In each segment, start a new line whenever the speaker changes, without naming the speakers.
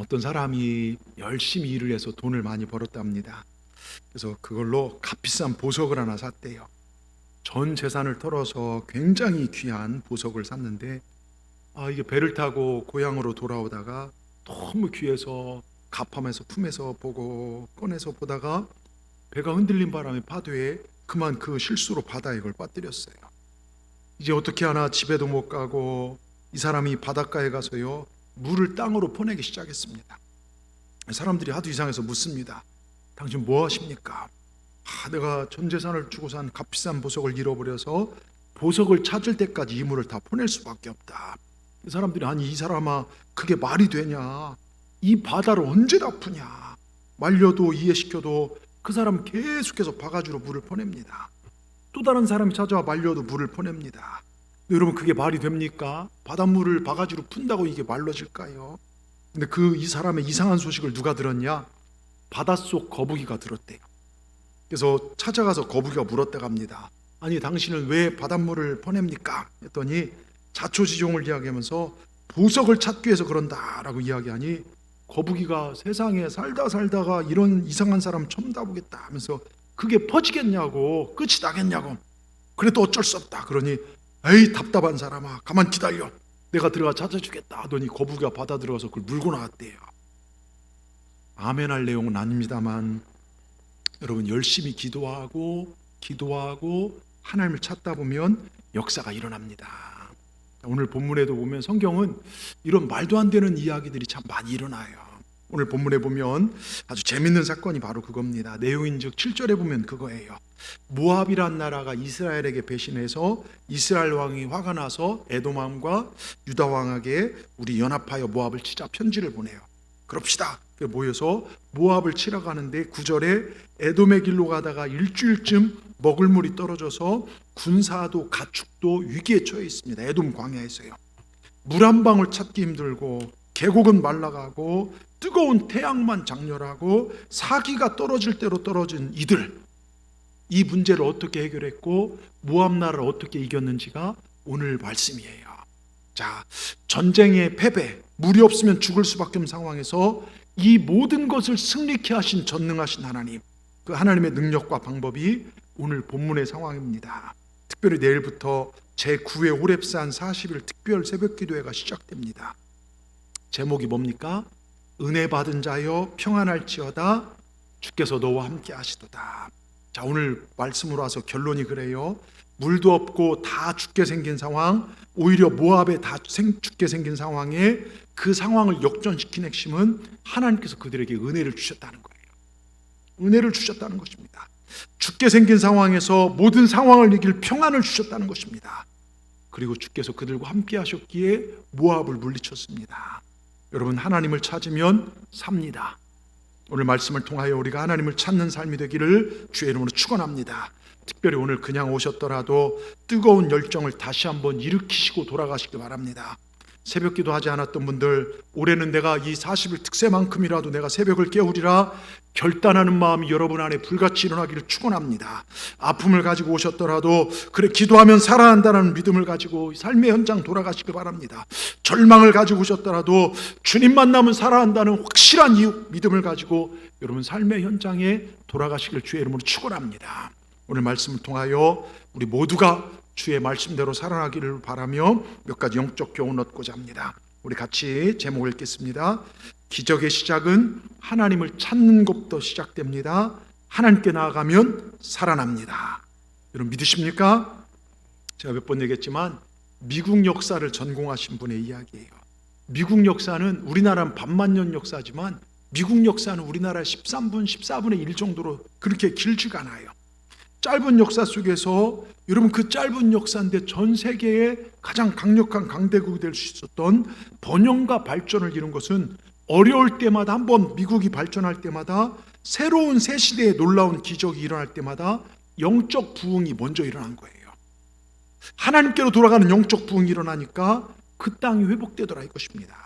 어떤 사람이 열심히 일을 해서 돈을 많이 벌었답니다. 그래서 그걸로 값비싼 보석을 하나 샀대요. 전 재산을 털어서 굉장히 귀한 보석을 샀는데, 이게 배를 타고 고향으로 돌아오다가 너무 귀해서 갑함에서 품에서 보고 꺼내서 보다가 배가 흔들린 바람에 파도에 그만 그 실수로 바다에 이걸 빠뜨렸어요. 이제 어떻게 하나 집에도 못 가고 이 사람이 바닷가에 가서요 물을 땅으로 퍼내기 시작했습니다. 사람들이 하도 이상해서 묻습니다. 당신 뭐 하십니까? 내가 전 재산을 주고 산 값비싼 보석을 잃어버려서 보석을 찾을 때까지 이 물을 다 퍼낼 수밖에 없다. 사람들이 아니 이 사람아 그게 말이 되냐? 이 바다를 언제 다 푸냐? 말려도 이해시켜도 그 사람 계속해서 바가지로 물을 퍼냅니다. 또 다른 사람이 찾아와 말려도 물을 퍼냅니다. 여러분 그게 말이 됩니까? 바닷물을 바가지로 푼다고 이게 말로질까요? 근데 이 사람의 이상한 소식을 누가 들었냐? 바닷속 거북이가 들었대요. 그래서 찾아가서 거북이가 물었다고 합니다. 아니 당신은 왜 바닷물을 퍼냅니까? 했더니 자초지종을 이야기하면서 보석을 찾기 위해서 그런다라고 이야기하니 거북이가 세상에 살다가 이런 이상한 사람 처음 봐보겠다 하면서 그게 퍼지겠냐고, 끝이 나겠냐고, 그래도 어쩔 수 없다 그러니 에이 답답한 사람아 가만 기다려 내가 들어가 찾아주겠다 하더니 거북이가 바다 들어가서 그걸 물고 나왔대요. 아멘할 내용은 아닙니다만 여러분 열심히 기도하고 하나님을 찾다 보면 역사가 일어납니다. 오늘 본문에도 보면 성경은 이런 말도 안 되는 이야기들이 참 많이 일어나요. 오늘 본문에 보면 아주 재밌는 사건이 바로 그겁니다. 내용인즉 7절에 보면 그거예요. 모압이란 나라가 이스라엘에게 배신해서 이스라엘 왕이 화가 나서 에돔 왕과 유다 왕에게 우리 연합하여 모압을 치자 편지를 보내요. 그럽시다. 모여서 모압을 치러 가는데 9절에 에돔의 길로 가다가 일주일쯤 먹을 물이 떨어져서 군사도 가축도 위기에 처해 있습니다. 에돔 광야에서요. 물 한 방울 찾기 힘들고 계곡은 말라가고 뜨거운 태양만 장렬하고 사기가 떨어질 대로 떨어진 이들, 이 문제를 어떻게 해결했고 모압 나라를 어떻게 이겼는지가 오늘 말씀이에요. 자, 전쟁의 패배, 물이 없으면 죽을 수밖에 없는 상황에서 이 모든 것을 승리케 하신 전능하신 하나님, 그 하나님의 능력과 방법이 오늘 본문의 상황입니다. 특별히 내일부터 제9회 호렙산 40일 특별 새벽기도회가 시작됩니다. 제목이 뭡니까? 은혜 받은 자여 평안할지어다 주께서 너와 함께 하시도다. 자, 오늘 말씀으로 와서 결론이 그래요. 물도 없고 다 죽게 생긴 상황, 오히려 모압에 다 죽게 생긴 상황에 그 상황을 역전시킨 핵심은 하나님께서 그들에게 은혜를 주셨다는 거예요. 은혜를 주셨다는 것입니다. 죽게 생긴 상황에서 모든 상황을 이길 평안을 주셨다는 것입니다. 그리고 주께서 그들과 함께 하셨기에 모압을 물리쳤습니다. 여러분 하나님을 찾으면 삽니다. 오늘 말씀을 통하여 우리가 하나님을 찾는 삶이 되기를 주의 이름으로 축원합니다. 특별히 오늘 그냥 오셨더라도 뜨거운 열정을 다시 한번 일으키시고 돌아가시기 바랍니다. 새벽 기도하지 않았던 분들, 올해는 내가 이 40일 특세만큼이라도 내가 새벽을 깨우리라 결단하는 마음이 여러분 안에 불같이 일어나기를 축원합니다. 아픔을 가지고 오셨더라도 그래 기도하면 살아난다는 믿음을 가지고 삶의 현장 돌아가시기 바랍니다. 절망을 가지고 오셨더라도 주님 만나면 살아난다는 확실한 믿음을 가지고 여러분 삶의 현장에 돌아가시길 주의 이름으로 축원합니다. 오늘 말씀을 통하여 우리 모두가 주의 말씀대로 살아나기를 바라며 몇 가지 영적 교훈을 얻고자 합니다. 우리 같이 제목을 읽겠습니다. 기적의 시작은 하나님을 찾는 것부터 시작됩니다. 하나님께 나아가면 살아납니다. 여러분 믿으십니까? 제가 몇 번 얘기했지만 미국 역사를 전공하신 분의 이야기예요. 미국 역사는 우리나라는 반만년 역사지만 미국 역사는 우리나라 13분, 14분의 1 정도로 그렇게 길지가 않아요. 짧은 역사 속에서 여러분 그 짧은 역사인데 전 세계의 가장 강력한 강대국이 될 수 있었던 번영과 발전을 이룬 것은 어려울 때마다 한번 미국이 발전할 때마다 새로운 새 시대의 놀라운 기적이 일어날 때마다 영적 부흥이 먼저 일어난 거예요. 하나님께로 돌아가는 영적 부흥이 일어나니까 그 땅이 회복되더라 이것입니다.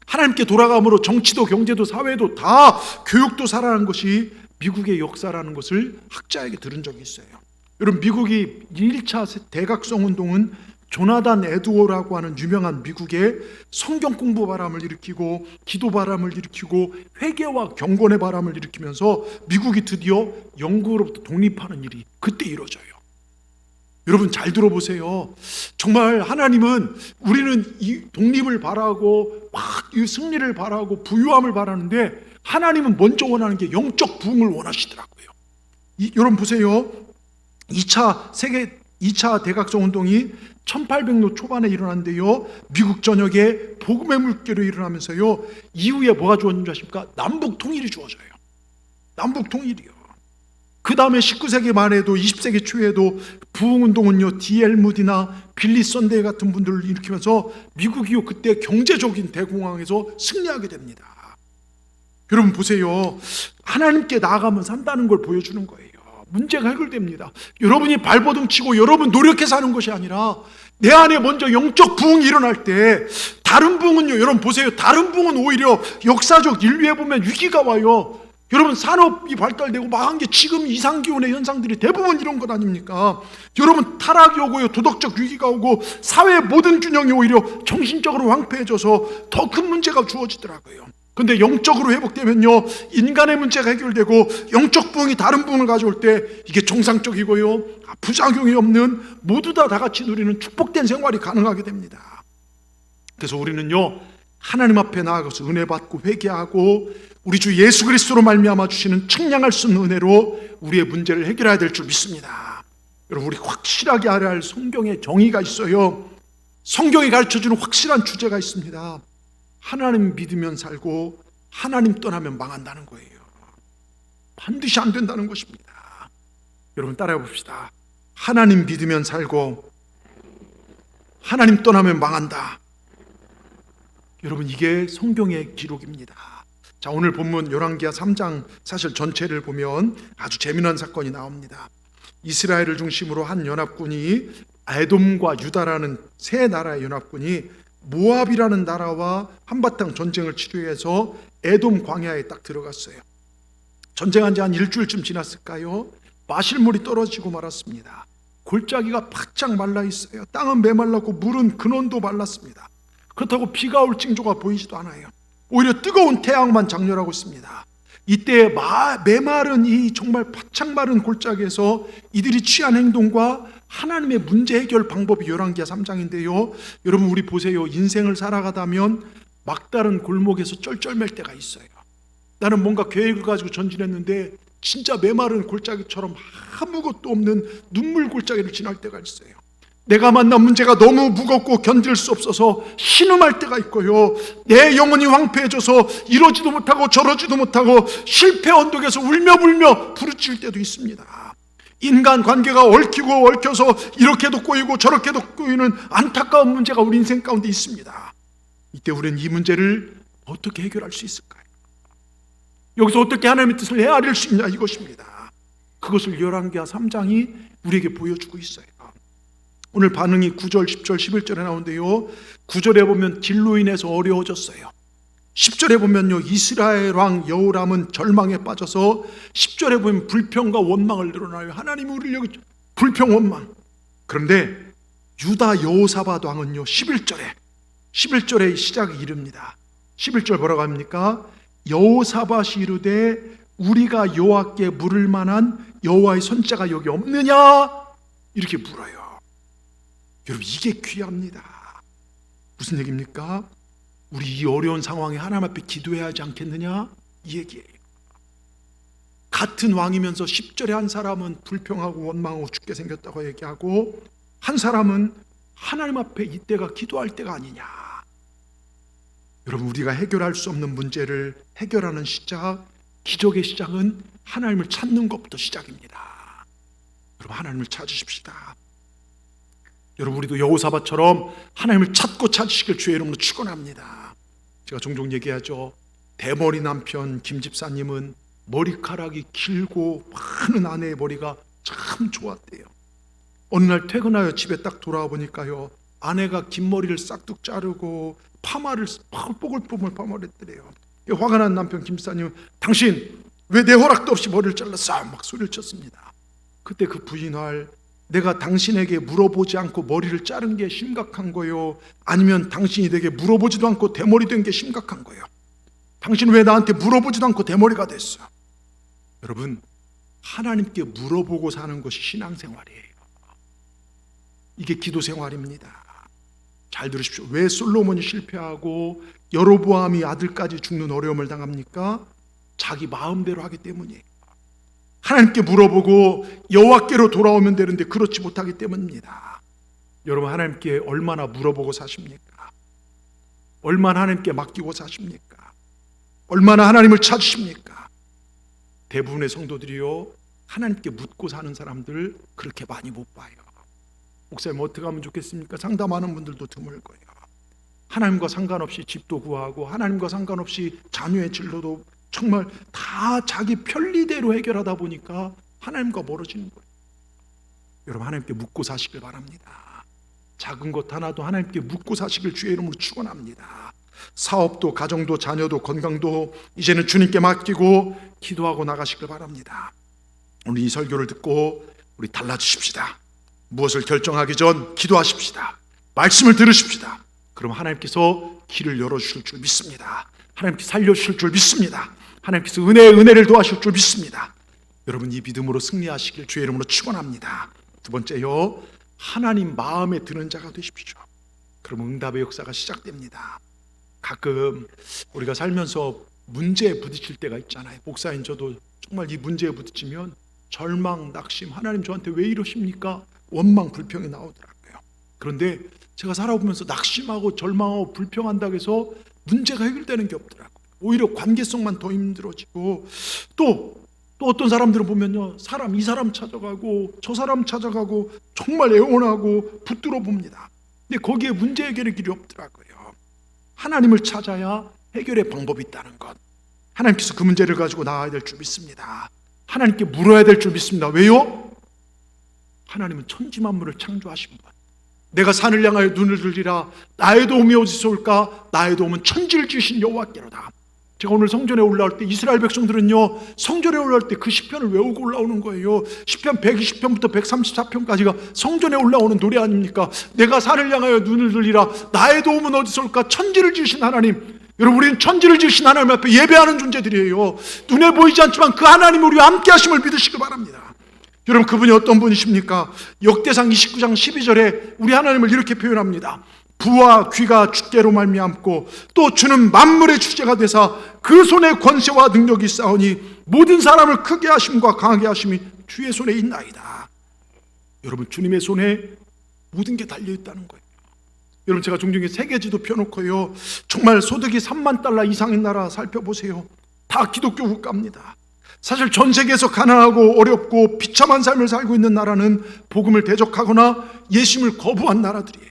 하나님께 돌아감으로 정치도 경제도 사회도 다 교육도 살아난 것이 미국의 역사라는 것을 학자에게 들은 적이 있어요. 여러분 미국이 1차 대각성 운동은 조나단 에드워라고 하는 유명한 미국의 성경 공부 바람을 일으키고 기도 바람을 일으키고 회개와 경건의 바람을 일으키면서 미국이 드디어 영국으로부터 독립하는 일이 그때 이루어져요. 여러분 잘 들어보세요. 정말 하나님은, 우리는 이 독립을 바라고 막 이 승리를 바라고 부유함을 바라는데, 하나님은 먼저 원하는 게 영적 부흥을 원하시더라고요. 여러분 보세요. 2차 대각성 운동이 1800년 초반에 일어났는데요, 미국 전역에 복음의 물결이 일어나면서요, 이후에 뭐가 주어진 줄 아십니까? 남북 통일이 주어져요. 남북 통일이요. 그 다음에 19세기 말에도 20세기 초에도 부흥운동은요, D.L. 무디나 빌리 선데이 같은 분들을 일으키면서 미국이요, 그때 경제적인 대공황에서 승리하게 됩니다. 여러분 보세요. 하나님께 나아가면 산다는 걸 보여주는 거예요. 문제가 해결됩니다. 여러분이 발버둥 치고 여러분 노력해서 하는 것이 아니라 내 안에 먼저 영적 부흥이 일어날 때, 다른 부흥은요, 여러분 보세요. 다른 부흥은 오히려 역사적 인류에 보면 위기가 와요. 여러분 산업이 발달되고 망한 게 지금 이상기온의 현상들이 대부분 이런 것 아닙니까? 여러분 타락이 오고요, 도덕적 위기가 오고 사회의 모든 균형이 오히려 정신적으로 황폐해져서 더 큰 문제가 주어지더라고요. 근데 영적으로 회복되면요, 인간의 문제가 해결되고 영적 부흥이 다른 부흥을 가져올 때 이게 정상적이고요, 부작용이 없는, 모두 다 같이 누리는 축복된 생활이 가능하게 됩니다. 그래서 우리는요, 하나님 앞에 나아가서 은혜 받고 회개하고 우리 주 예수 그리스도로 말미암아 주시는 측량할 수 없는 은혜로 우리의 문제를 해결해야 될 줄 믿습니다. 여러분, 우리 확실하게 알아야 할 성경의 정의가 있어요. 성경이 가르쳐주는 확실한 주제가 있습니다. 하나님 믿으면 살고 하나님 떠나면 망한다는 거예요. 반드시 안 된다는 것입니다. 여러분 따라해 봅시다. 하나님 믿으면 살고 하나님 떠나면 망한다. 여러분, 이게 성경의 기록입니다. 자, 오늘 본문 열왕기하 3장 사실 전체를 보면 아주 재미난 사건이 나옵니다. 이스라엘을 중심으로 한 연합군이, 에돔과 유다라는 세 나라의 연합군이 모압이라는 나라와 한바탕 전쟁을 치르해서 에돔 광야에 딱 들어갔어요. 전쟁한 지 한 일주일쯤 지났을까요? 마실 물이 떨어지고 말았습니다. 골짜기가 바짝 말라 있어요. 땅은 메말랐고 물은 근원도 말랐습니다. 그렇다고 비가 올 징조가 보이지도 않아요. 오히려 뜨거운 태양만 장렬하고 있습니다. 이때 메마른 이 정말 바짝 마른 골짜기에서 이들이 취한 행동과 하나님의 문제 해결 방법이 열왕기하 3장인데요. 여러분 우리 보세요. 인생을 살아가다면 막다른 골목에서 쩔쩔맬 때가 있어요. 나는 뭔가 계획을 가지고 전진했는데 진짜 메마른 골짜기처럼 아무것도 없는 눈물 골짜기를 지날 때가 있어요. 내가 만난 문제가 너무 무겁고 견딜 수 없어서 신음할 때가 있고요, 내 영혼이 황폐해져서 이러지도 못하고 저러지도 못하고 실패 언덕에서 울며 부르짖을 때도 있습니다. 인간 관계가 얽히고 얽혀서 이렇게도 꼬이고 저렇게도 꼬이는 안타까운 문제가 우리 인생 가운데 있습니다. 이때 우리는 이 문제를 어떻게 해결할 수 있을까요? 여기서 어떻게 하나님의 뜻을 헤아릴 수 있냐, 이것입니다. 그것을 열왕기하 3장이 우리에게 보여주고 있어요. 오늘 반응이 9절, 10절, 11절에 나오는데요, 9절에 보면 길로 인해서 어려워졌어요. 10절에 보면요, 이스라엘 왕 여호람은 절망에 빠져서 10절에 보면 불평과 원망을 늘어나요. 하나님이 우리를 여기 불평 원망. 그런데 유다 여호사밧 왕은요, 11절에 시작이 이릅니다. 11절 뭐라고 합니까? 여호사밧이 이르되 우리가 여호와께 물을 만한 여호와의 손자가 여기 없느냐, 이렇게 물어요. 여러분, 이게 귀합니다. 무슨 얘기입니까? 우리 이 어려운 상황에 하나님 앞에 기도해야 하지 않겠느냐, 이 얘기예요. 같은 왕이면서 10절에 한 사람은 불평하고 원망하고 죽게 생겼다고 얘기하고, 한 사람은 하나님 앞에 이때가 기도할 때가 아니냐. 여러분, 우리가 해결할 수 없는 문제를 해결하는 시작, 기적의 시작은 하나님을 찾는 것부터 시작입니다. 여러분, 하나님을 찾으십시다. 여러분, 우리도 여호사밧처럼 하나님을 찾고 찾으시길 주의 이름으로 축원합니다. 제가 종종 얘기하죠. 대머리 남편 김 집사님은 머리카락이 길고 많은 아내의 머리가 참 좋았대요. 어느 날 퇴근하여 집에 딱 돌아와 보니까요, 아내가 긴 머리를 싹둑 자르고 파마를 뽀글뽀글 파마를 했더래요. 화가 난 남편 김 집사님은 당신 왜 내 허락도 없이 머리를 잘랐어? 막 소리를 쳤습니다. 그때 그 부인할 내가 당신에게 물어보지 않고 머리를 자른 게 심각한 거요? 아니면 당신이 내게 물어보지도 않고 대머리 된 게 심각한 거요? 당신 왜 나한테 물어보지도 않고 대머리가 됐어? 여러분, 하나님께 물어보고 사는 것이 신앙생활이에요. 이게 기도생활입니다. 잘 들으십시오. 왜 솔로몬이 실패하고 여로보암이 아들까지 죽는 어려움을 당합니까? 자기 마음대로 하기 때문이에요. 하나님께 물어보고 여호와께로 돌아오면 되는데 그렇지 못하기 때문입니다. 여러분, 하나님께 얼마나 물어보고 사십니까? 얼마나 하나님께 맡기고 사십니까? 얼마나 하나님을 찾으십니까? 대부분의 성도들이요, 하나님께 묻고 사는 사람들 그렇게 많이 못 봐요. 목사님 어떻게 하면 좋겠습니까? 상담하는 분들도 드물고요. 하나님과 상관없이 집도 구하고 하나님과 상관없이 자녀의 진로도 정말 다 자기 편리대로 해결하다 보니까 하나님과 멀어지는 거예요. 여러분, 하나님께 묻고 사시길 바랍니다. 작은 것 하나도 하나님께 묻고 사시길 주의 이름으로 축원합니다. 사업도 가정도 자녀도 건강도 이제는 주님께 맡기고 기도하고 나가시길 바랍니다. 오늘 이 설교를 듣고 우리 달라지십시다. 무엇을 결정하기 전 기도하십시다. 말씀을 들으십시다. 그럼 하나님께서 길을 열어주실 줄 믿습니다. 하나님께서 살려주실 줄 믿습니다. 하나님께서 은혜를 도와주실 줄 믿습니다. 여러분, 이 믿음으로 승리하시길 주의 이름으로 축원합니다. 두 번째요, 하나님 마음에 드는 자가 되십시오. 그럼 응답의 역사가 시작됩니다. 가끔 우리가 살면서 문제에 부딪힐 때가 있잖아요. 목사인 저도 정말 이 문제에 부딪히면 절망, 낙심, 하나님 저한테 왜 이러십니까? 원망, 불평이 나오더라고요. 그런데 제가 살아보면서 낙심하고 절망하고 불평한다고 해서 문제가 해결되는 게 없더라고요. 오히려 관계성만 더 힘들어지고, 또 어떤 사람들은 보면요, 이 사람 찾아가고 저 사람 찾아가고 정말 애원하고 붙들어 봅니다. 근데 거기에 문제 해결의 길이 없더라고요. 하나님을 찾아야 해결의 방법이 있다는 것, 하나님께서 그 문제를 가지고 나아야 될 줄 믿습니다. 하나님께 물어야 될 줄 믿습니다. 왜요? 하나님은 천지만물을 창조하신 분. 내가 산을 향하여 눈을 들리라. 나의 도움이 어디서 올까? 나의 도움은 천지를 지으신 여호와께로다. 제가 오늘 성전에 올라올 때 이스라엘 백성들은요, 성전에 올라올 때 그 시편을 외우고 올라오는 거예요. 시편 120편부터 134편까지가 성전에 올라오는 노래 아닙니까? 내가 산을 향하여 눈을 들리라. 나의 도움은 어디서 올까? 천지를 지으신 하나님. 여러분, 우리는 천지를 지으신 하나님 앞에 예배하는 존재들이에요. 눈에 보이지 않지만 그 하나님이 우리와 함께 하심을 믿으시기 바랍니다. 여러분, 그분이 어떤 분이십니까? 역대상 29장 12절에 우리 하나님을 이렇게 표현합니다. 부와 귀가 주께로 말미암고 또 주는 만물의 주제가 되사 그 손에 권세와 능력이 있사오니 모든 사람을 크게 하심과 강하게 하심이 주의 손에 있나이다. 여러분, 주님의 손에 모든 게 달려있다는 거예요. 여러분, 제가 종종 세계지도 펴놓고요, 정말 소득이 3만 달러 이상인 나라 살펴보세요. 다 기독교 국가입니다. 사실 전 세계에서 가난하고 어렵고 비참한 삶을 살고 있는 나라는 복음을 대적하거나 예수님을 거부한 나라들이에요.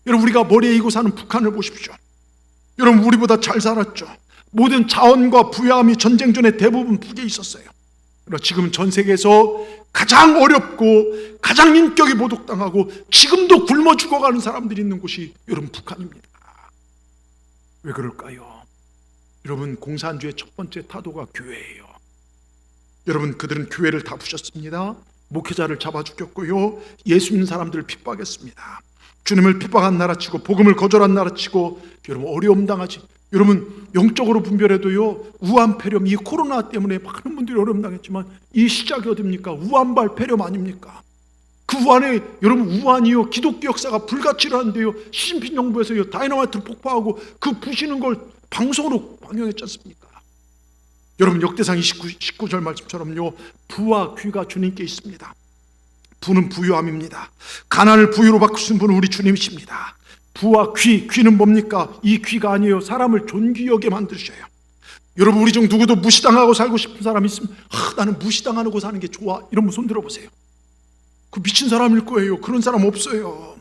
여러분, 우리가 머리에 이고 사는 북한을 보십시오. 여러분, 우리보다 잘 살았죠. 모든 자원과 부유함이 전쟁 전에 대부분 북에 있었어요. 그러나 지금은 전 세계에서 가장 어렵고 가장 인격이 모독당하고 지금도 굶어 죽어가는 사람들이 있는 곳이 여러분 북한입니다. 왜 그럴까요? 여러분, 공산주의 첫 번째 타도가 교회예요. 여러분, 그들은 교회를 다 부셨습니다. 목회자를 잡아 죽였고요, 예수 믿는 사람들을 핍박했습니다. 주님을 핍박한 나라치고 복음을 거절한 나라치고 여러분 어려움 당하지. 여러분, 영적으로 분별해도요, 우한 폐렴, 이 코로나 때문에 많은 분들이 어려움 당했지만 이 시작이 어딥니까? 우한발 폐렴 아닙니까? 그 우한에, 여러분, 우한이요, 기독교 역사가 불가치라는데요, 시진핑 정부에서요 다이너마이트를 폭파하고 그 부시는 걸 방송으로 방영했지 않습니까? 여러분, 역대상 19절 말씀처럼요, 부와 귀가 주님께 있습니다. 부는 부유함입니다. 가난을 부유로 바꾸신 분은 우리 주님이십니다. 부와 귀는 뭡니까? 이 귀가 아니에요. 사람을 존귀하게 만드셔요. 여러분, 우리 중 누구도 무시당하고 살고 싶은 사람 있으면 나는 무시당하고 사는 게 좋아, 이러면 손 들어보세요. 그 미친 사람일 거예요. 그런 사람 없어요.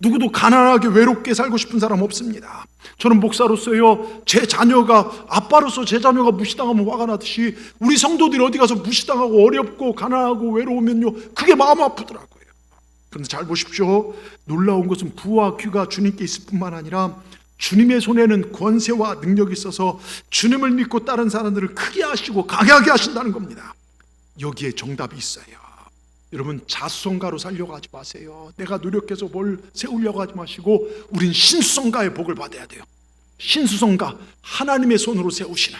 누구도 가난하게 외롭게 살고 싶은 사람 없습니다. 저는 목사로서요, 제 자녀가, 아빠로서 제 자녀가 무시당하면 화가 나듯이 우리 성도들이 어디 가서 무시당하고 어렵고 가난하고 외로우면요, 그게 마음 아프더라고요. 그런데 잘 보십시오. 놀라운 것은 부와 귀가 주님께 있을 뿐만 아니라 주님의 손에는 권세와 능력이 있어서 주님을 믿고 다른 사람들을 크게 하시고 강하게 하신다는 겁니다. 여기에 정답이 있어요. 여러분, 자수성가로 살려고 하지 마세요. 내가 노력해서 뭘 세우려고 하지 마시고 우린 신수성가의 복을 받아야 돼요. 신수성가, 하나님의 손으로 세우시는,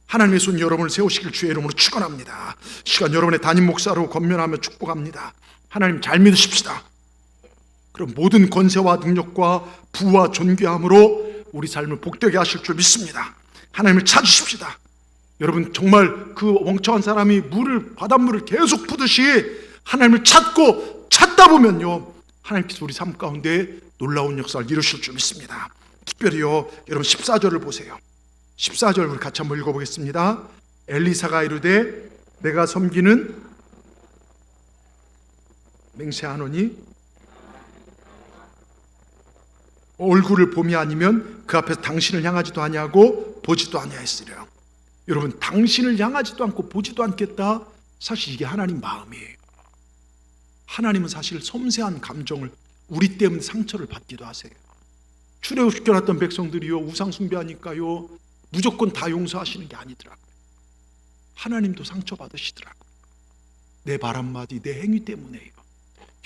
하나님의 손 여러분을 세우시길 주의 이름으로 축원합니다. 시간 여러분의 담임 목사로 권면하며 축복합니다. 하나님 잘 믿으십시다. 그럼 모든 권세와 능력과 부와 존귀함으로 우리 삶을 복되게 하실 줄 믿습니다. 하나님을 찾으십시다. 여러분, 정말 그 멍청한 사람이 바닷물을 계속 푸듯이 하나님을 찾다 보면요, 하나님께서 우리 삶 가운데 놀라운 역사를 이루실 줄 믿습니다. 특별히요, 여러분 14절을 보세요. 14절 우리 같이 한번 읽어보겠습니다. 엘리사가 이르되 내가 섬기는 맹세하노니 얼굴을 봄이 아니면 그 앞에서 당신을 향하지도 아니하고 보지도 아니하였으리라. 여러분, 당신을 향하지도 않고 보지도 않겠다, 사실 이게 하나님 마음이에요. 하나님은 사실 섬세한 감정을, 우리 때문에 상처를 받기도 하세요. 출애굽시켜놨던 백성들이요, 우상 숭배하니까요 무조건 다 용서하시는 게 아니더라고요. 하나님도 상처받으시더라고요. 내 말 한마디, 내 행위 때문에요.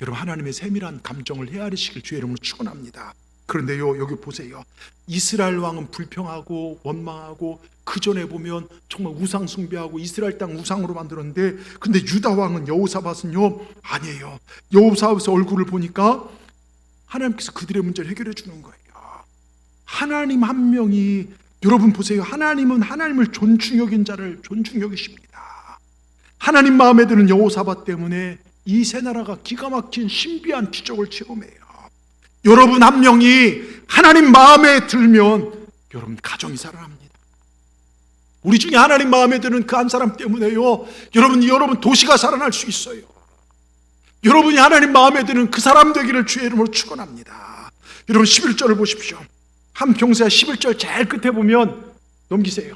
여러분, 하나님의 세밀한 감정을 헤아리시길 주의 이름으로 축원합니다. 그런데요, 여기 보세요. 이스라엘 왕은 불평하고 원망하고, 그 전에 보면 정말 우상 숭배하고 이스라엘 땅 우상으로 만들었는데, 근데 유다 왕은 여호사밧은요 아니에요. 여호사밧의 얼굴을 보니까 하나님께서 그들의 문제를 해결해 주는 거예요. 하나님 한 명이, 여러분 보세요, 하나님은 하나님을 존중 여긴 자를 존중 여기십니다. 하나님 마음에 드는 여호사밧 때문에 이 새 나라가 기가 막힌 신비한 기적을 체험해요. 여러분 한 명이 하나님 마음에 들면 여러분 가정이 살아납니다. 우리 중에 하나님 마음에 드는 그 한 사람 때문에요, 여러분 도시가 살아날 수 있어요. 여러분이 하나님 마음에 드는 그 사람 되기를 주의 이름으로 축원합니다. 여러분 11절을 보십시오. 한평생 11절 제일 끝에 보면, 넘기세요.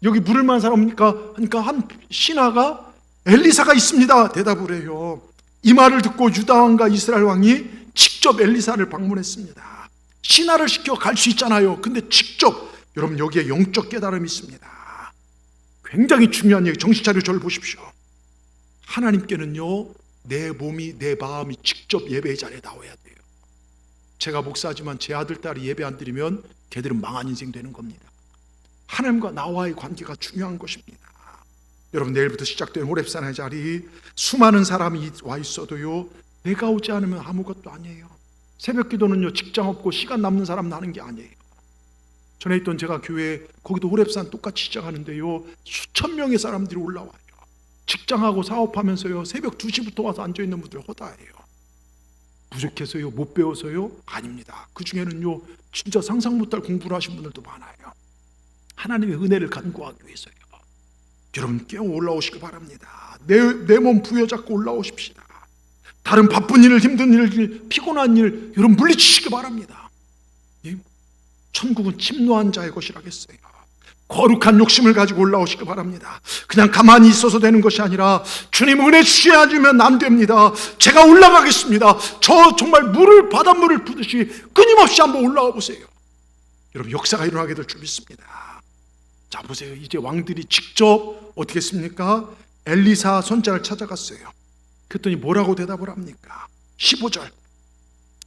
여기 물을 만한 사람입니까? 그러니까 한 신하가 엘리사가 있습니다 대답을 해요. 이 말을 듣고 유다 왕과 이스라엘 왕이 직접 엘리사를 방문했습니다. 신하를 시켜 갈 수 있잖아요. 근데 직접, 여러분 여기에 영적 깨달음이 있습니다. 굉장히 중요한 얘기, 정신 차려 저를 보십시오. 하나님께는요 내 몸이, 내 마음이 직접 예배의 자리에 나와야 돼요. 제가 목사지만 제 아들, 딸이 예배 안 드리면 걔들은 망한 인생 되는 겁니다. 하나님과 나와의 관계가 중요한 것입니다. 여러분, 내일부터 시작된 호렙산의 자리, 수많은 사람이 와 있어도요 내가 오지 않으면 아무것도 아니에요. 새벽 기도는요 직장 없고 시간 남는 사람 나는 게 아니에요. 전에 있던 제가 교회, 거기도 호렙산 똑같이 시작하는데요 수천 명의 사람들이 올라와요. 직장하고 사업하면서요 새벽 2시부터 와서 앉아있는 분들 허다해요. 부족해서요? 못 배워서요? 아닙니다. 그 중에는요 진짜 상상 못할 공부를 하신 분들도 많아요. 하나님의 은혜를 간구하기 위해서요. 여러분 깨어 올라오시기 바랍니다. 내 몸 부여잡고 올라오십시다. 다른 바쁜 일, 힘든 일, 피곤한 일 여러분 물리치시기 바랍니다. 천국은 침노한 자의 것이라겠어요. 거룩한 욕심을 가지고 올라오시기 바랍니다. 그냥 가만히 있어서 되는 것이 아니라, 주님 은혜 주셔야지면 안 됩니다. 제가 올라가겠습니다. 저 정말 바닷물을 푸듯이 끊임없이 한번 올라와 보세요. 여러분 역사가 일어나게 될 줄 믿습니다. 자 보세요, 이제 왕들이 직접 어떻게 했습니까? 엘리사 손자를 찾아갔어요. 그랬더니 뭐라고 대답을 합니까? 15절,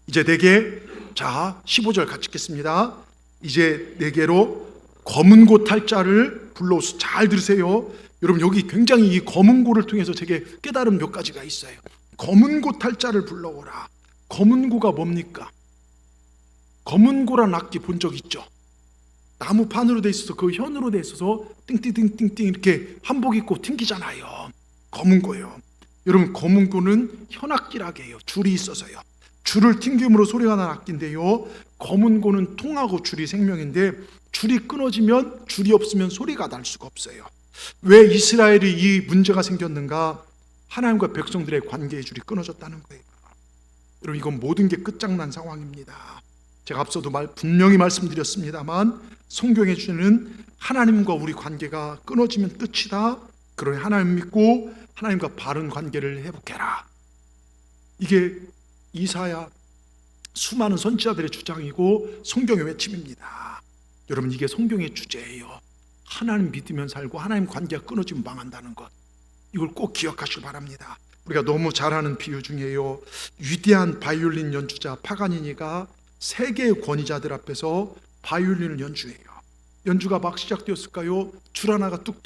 이제 내게, 자 15절 같이 읽겠습니다. 이제 내게로 검은 고 탈자를 불러오소. 잘 들으세요. 여러분 여기 굉장히 이 검은 고를 통해서 제게 깨달은 몇 가지가 있어요. 검은 고 탈자를 불러오라. 검은 고가 뭡니까? 검은 고란 악기 본 적 있죠? 나무 판으로 돼 있어서 그 현으로 돼 있어서 띵띵띵띵띵 이렇게 한복 입고 튕기잖아요. 검은 고요. 여러분 검은 고는 현악기라고 해요. 줄이 있어서요. 줄을 튕김으로 소리가 나는 악기인데요, 검은 고는 통하고 줄이 생명인데, 줄이 끊어지면, 줄이 없으면 소리가 날 수가 없어요. 왜 이스라엘이 이 문제가 생겼는가? 하나님과 백성들의 관계의 줄이 끊어졌다는 거예요. 여러분 이건 모든 게 끝장난 상황입니다. 제가 앞서도 분명히 말씀드렸습니다만, 성경에 주는 하나님과 우리 관계가 끊어지면 끝이다. 그러니 하나님 믿고 하나님과 바른 관계를 회복해라. 이게 이사야, 수많은 선지자들의 주장이고 성경의 외침입니다. 여러분 이게 성경의 주제예요. 하나님 믿으면 살고 하나님 관계가 끊어지면 망한다는 것, 이걸 꼭 기억하시기 바랍니다. 우리가 너무 잘 아는 비유 중에요, 위대한 바이올린 연주자 파가니니가 세계의 권위자들 앞에서 바이올린을 연주해요. 연주가 막 시작되었을까요? 줄 하나가 뚝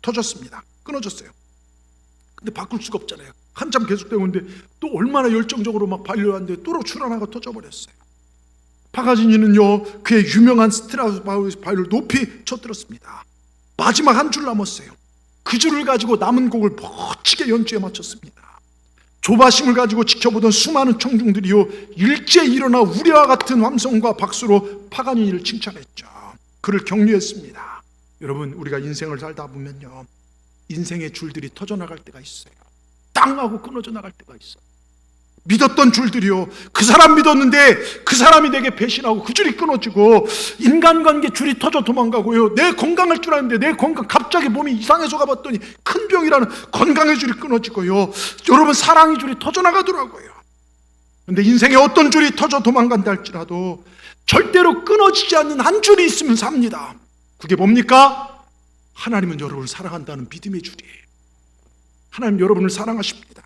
터졌습니다. 끊어졌어요. 근데 바꿀 수가 없잖아요. 한참 계속되고 있는데 또 얼마나 열정적으로 막 바이올린 하는데 또 줄 하나가 터져버렸어요. 파가니니는요, 그의 유명한 스트라우스 바이올린을 높이 쳐들었습니다. 마지막 한 줄 남았어요. 그 줄을 가지고 남은 곡을 멋지게 연주에 마쳤습니다. 조바심을 가지고 지켜보던 수많은 청중들이요, 일제히 일어나 우리와 같은 함성과 박수로 파가니니를 칭찬했죠. 그를 격려했습니다. 여러분, 우리가 인생을 살다 보면요, 인생의 줄들이 터져나갈 때가 있어요. 땅 하고 끊어져 나갈 때가 있어요. 믿었던 줄들이요, 그 사람 믿었는데 그 사람이 내게 배신하고 그 줄이 끊어지고, 인간관계 줄이 터져 도망가고요, 내 건강할 줄 알았는데 내 건강 갑자기 몸이 이상해서 가봤더니 큰 병이라는 건강의 줄이 끊어지고요, 여러분 사랑의 줄이 터져 나가더라고요. 근데 인생에 어떤 줄이 터져 도망간다 할지라도 절대로 끊어지지 않는 한 줄이 있으면 삽니다. 그게 뭡니까? 하나님은 여러분을 사랑한다는 믿음의 줄이에요. 하나님 여러분을 사랑하십니다.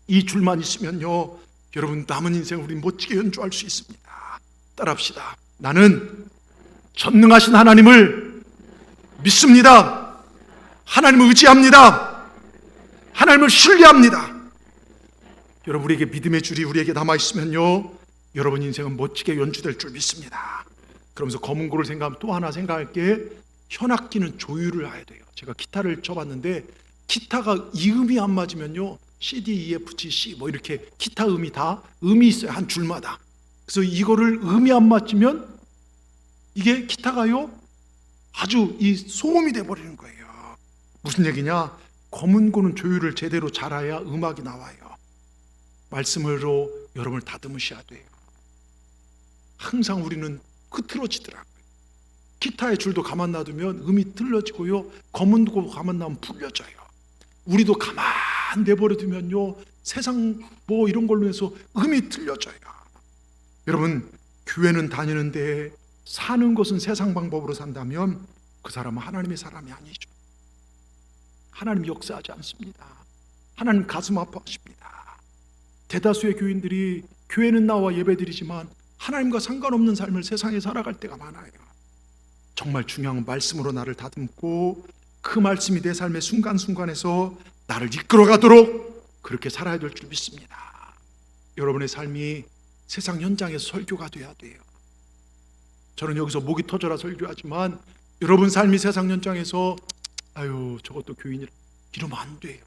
이 줄만 있으면요, 여러분 남은 인생 우리 멋지게 연주할 수 있습니다. 따라합시다. 나는 전능하신 하나님을 믿습니다. 하나님을 의지합니다. 하나님을 신뢰합니다. 여러분, 우리에게 믿음의 줄이 우리에게 남아있으면요, 여러분 인생은 멋지게 연주될 줄 믿습니다. 그러면서 검은 고를 생각하면 또 하나 생각할 게, 현악기는 조율을 해야 돼요. 제가 기타를 쳐봤는데 기타가 이 음이 안 맞으면요, C, D, E, F, G, C 뭐 이렇게 기타 음이 다 음이 있어요. 한 줄마다. 그래서 이거를 음이 안 맞으면 이게 기타가요, 아주 이 소음이 돼버리는 거예요. 무슨 얘기냐? 검은 고는 조율을 제대로 잘해야 음악이 나와요. 말씀으로 여러분을 다듬으셔야 돼요. 항상 우리는 흐트러지더라고요. 기타의 줄도 가만 놔두면 음이 틀려지고요, 검은 고 가만 놔두면 풀려져요. 우리도 가만 내버려 두면요, 세상 뭐 이런 걸로 해서 음이 틀려져요. 여러분, 교회는 다니는데 사는 것은 세상 방법으로 산다면 그 사람은 하나님의 사람이 아니죠. 하나님 역사하지 않습니다. 하나님 가슴 아파하십니다. 대다수의 교인들이 교회는 나와 예배드리지만 하나님과 상관없는 삶을 세상에 살아갈 때가 많아요. 정말 중요한 말씀으로 나를 다듬고 그 말씀이 내 삶의 순간순간에서 나를 이끌어가도록 그렇게 살아야 될 줄 믿습니다. 여러분의 삶이 세상 현장에서 설교가 돼야 돼요. 저는 여기서 목이 터져라 설교하지만 여러분 삶이 세상 현장에서 아유 저것도 교인이라 이러면 안 돼요.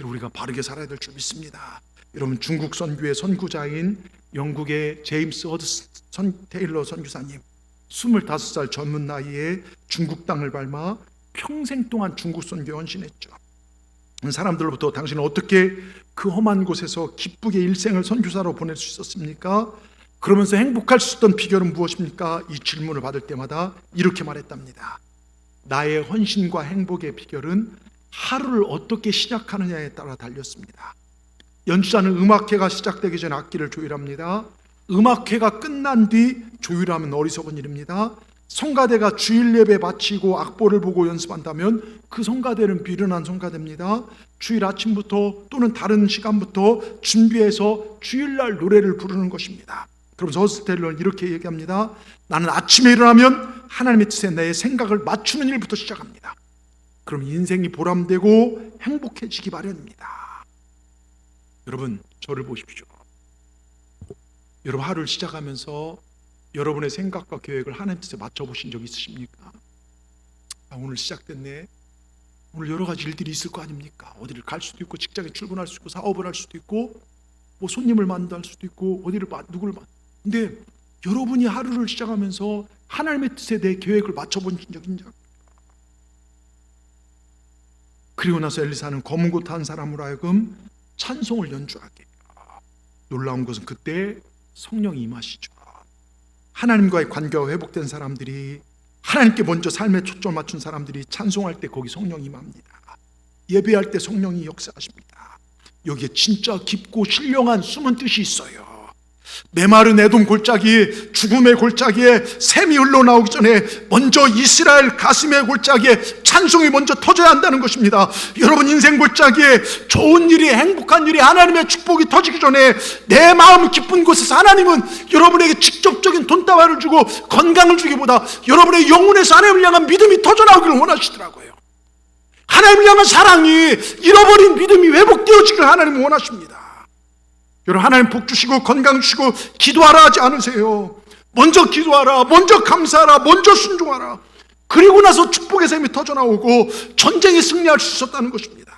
우리가 바르게 살아야 될 줄 믿습니다. 여러분, 중국 선교의 선구자인 영국의 제임스 허드슨 테일러 선교사님, 25살 젊은 나이에 중국 땅을 밟아 평생 동안 중국 선교에 헌신했죠. 사람들로부터 당신은 어떻게 그 험한 곳에서 기쁘게 일생을 선교사로 보낼 수 있었습니까? 그러면서 행복할 수 있던 비결은 무엇입니까? 이 질문을 받을 때마다 이렇게 말했답니다. 나의 헌신과 행복의 비결은 하루를 어떻게 시작하느냐에 따라 달렸습니다. 연주자는 음악회가 시작되기 전에 악기를 조율합니다. 음악회가 끝난 뒤 조율하면 어리석은 일입니다. 성가대가 주일 예배 마치고 악보를 보고 연습한다면 그 성가대는 미련한 성가대입니다. 주일 아침부터 또는 다른 시간부터 준비해서 주일날 노래를 부르는 것입니다. 그러면서 허드슨 테일러는 이렇게 얘기합니다. 나는 아침에 일어나면 하나님의 뜻에 내 생각을 맞추는 일부터 시작합니다. 그럼 인생이 보람되고 행복해지기 마련입니다. 여러분, 저를 보십시오. 여러분, 하루를 시작하면서 여러분의 생각과 계획을 하나님 뜻에 맞춰보신 적 있으십니까? 오늘 시작됐네. 오늘 여러 가지 일들이 있을 거 아닙니까? 어디를 갈 수도 있고, 직장에 출근할 수 있고, 사업을 할 수도 있고, 뭐 손님을 만날 수도 있고, 누구를 근데 여러분이 하루를 시작하면서 하나님의 뜻에 내 계획을 맞춰본 적 있냐? 그리고 나서 엘리사는 검은 고 탄 사람으로 하여금 찬송을 연주하게 해요. 놀라운 것은 그때 성령이 임하시죠. 하나님과의 관계가 회복된 사람들이, 하나님께 먼저 삶에 초점을 맞춘 사람들이 찬송할 때 거기 성령이 임합니다. 예배할 때 성령이 역사하십니다. 여기에 진짜 깊고 신령한 숨은 뜻이 있어요. 메마른 에돔 골짜기, 죽음의 골짜기에 샘이 흘러나오기 전에 먼저 이스라엘 가슴의 골짜기에 찬송이 먼저 터져야 한다는 것입니다. 여러분, 인생 골짜기에 좋은 일이, 행복한 일이, 하나님의 축복이 터지기 전에 내 마음 기쁜 곳에서 하나님은 여러분에게 직접적인 돈다발을 주고 건강을 주기보다 여러분의 영혼에서 하나님을 향한 믿음이 터져나오기를 원하시더라고요. 하나님을 향한 사랑이, 잃어버린 믿음이 회복되어지기를 하나님은 원하십니다. 여러분, 하나님 복 주시고 건강 주시고 기도하라 하지 않으세요. 먼저 기도하라, 먼저 감사하라, 먼저 순종하라. 그리고 나서 축복의 샘이 터져나오고 전쟁에 승리할 수 있었다는 것입니다.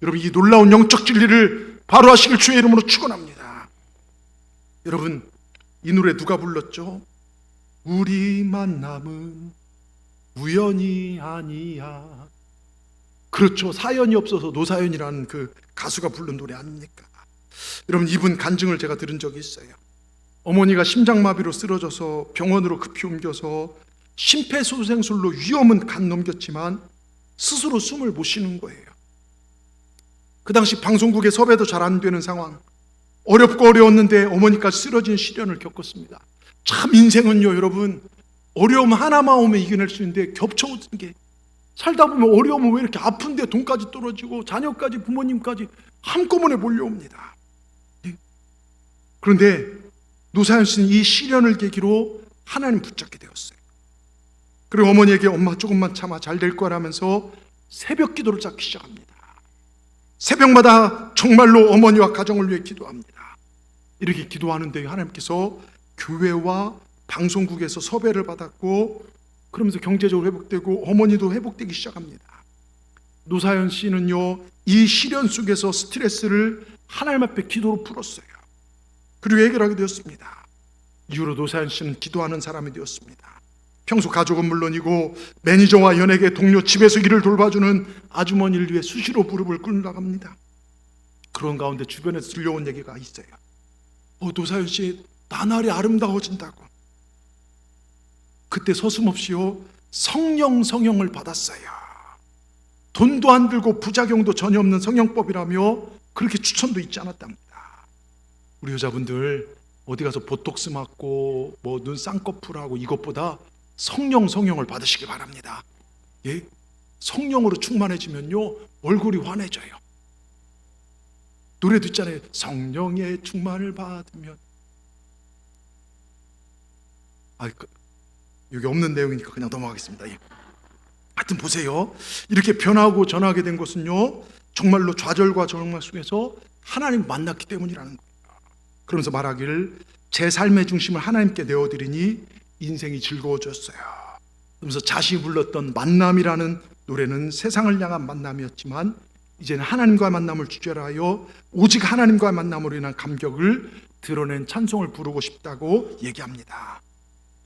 여러분, 이 놀라운 영적 진리를 바로 하시길 주의 이름으로 축원합니다. 여러분, 이 노래 누가 불렀죠? 우리 만남은 우연이 아니야. 그렇죠. 사연이 없어서 노사연이라는 그 가수가 부른 노래 아닙니까? 여러분, 이분 간증을 제가 들은 적이 있어요. 어머니가 심장마비로 쓰러져서 병원으로 급히 옮겨서 심폐소생술로 위험은 간 넘겼지만 스스로 숨을 못 쉬는 거예요. 그 당시 방송국에 섭외도 잘 안 되는 상황, 어렵고 어려웠는데 어머니까지 쓰러진 시련을 겪었습니다. 참 인생은요, 여러분, 어려움 하나만 오면 이겨낼 수 있는데 겹쳐오는 게, 살다 보면 어려움은 왜 이렇게 아픈데 돈까지 떨어지고 자녀까지 부모님까지 한꺼번에 몰려옵니다. 그런데 노사연 씨는 이 시련을 계기로 하나님 붙잡게 되었어요. 그리고 어머니에게 엄마 조금만 참아, 잘 될 거라면서 새벽 기도를 잡기 시작합니다. 새벽마다 정말로 어머니와 가정을 위해 기도합니다. 이렇게 기도하는데 하나님께서 교회와 방송국에서 섭외를 받았고, 그러면서 경제적으로 회복되고 어머니도 회복되기 시작합니다. 노사연 씨는요, 이 시련 속에서 스트레스를 하나님 앞에 기도로 풀었어요. 그리고 해결하게 되었습니다. 이후로 노사연 씨는 기도하는 사람이 되었습니다. 평소 가족은 물론이고 매니저와 연예계 동료, 집에서 일을 돌봐주는 아주머니를 위해 수시로 무릎을 꿇는다갑니다. 그런 가운데 주변에서 들려온 얘기가 있어요. 노사연 씨 나날이 아름다워진다고. 그때 서슴없이요, 성령을 받았어요. 돈도 안 들고 부작용도 전혀 없는 성령법이라며 그렇게 추천도 있지 않았답니다. 우리 여자분들 어디 가서 보톡스 맞고 뭐 눈 쌍꺼풀하고 이것보다 성령을 받으시기 바랍니다. 예? 성령으로 충만해지면요, 얼굴이 환해져요. 노래도 있잖아요. 성령의 충만을 받으면. 여기 없는 내용이니까 그냥 넘어가겠습니다. 예. 하여튼 보세요. 이렇게 변하고 전하게 된 것은요, 정말로 좌절과 절망 속에서 하나님 만났기 때문이라는 거예요. 그러면서 말하기를, 제 삶의 중심을 하나님께 내어드리니 인생이 즐거워졌어요. 그러면서 자신이 불렀던 만남이라는 노래는 세상을 향한 만남이었지만 이제는 하나님과의 만남을 주제로 하여 오직 하나님과의 만남으로 인한 감격을 드러낸 찬송을 부르고 싶다고 얘기합니다.